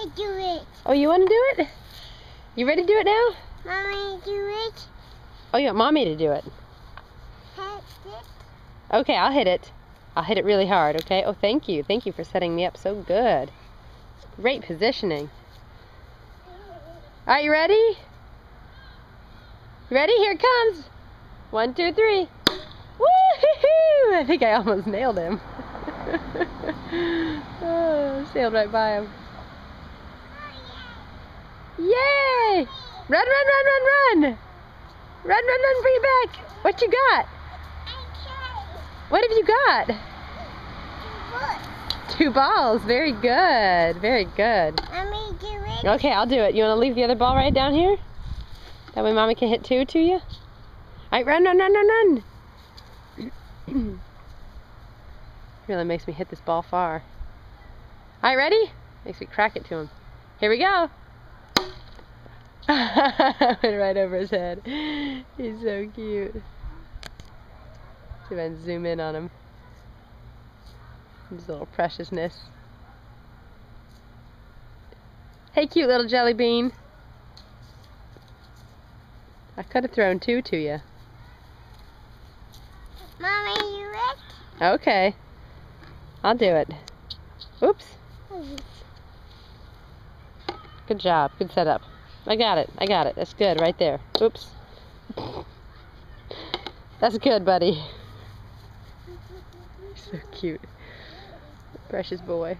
to do it. Oh, you want to do it? You ready to do it now? Mommy, do it. Oh, you want Mommy to do it? Hit it. Okay, I'll hit it. I'll hit it really hard, okay? Oh, thank you. Thank you for setting me up so good. Great positioning. All right, you ready? You ready? Here it comes. 1, 2, 3. Woo-hoo-hoo! I think I almost nailed him. Oh, sailed right by him. Yay! Run, run, run, run, run! Run, run, run for your back. What you got? What have you got? 2 balls. Very good. Very good. Mommy, do it. Okay, I'll do it. You want to leave the other ball right down here? That way Mommy can hit 2 to you? All right, run, run, run, run, run. Really makes me hit this ball far. All right, ready? Makes me crack it to him. Here we go. Went right over his head. He's so cute. See if I can zoom in on him. His little preciousness. Hey, cute little jelly bean. I could have thrown 2 to you. Mommy, you it? Okay. I'll do it. Oops. Good job. Good setup. I got it. I got it. That's good right there. Oops. That's good, buddy. So cute. Precious boy.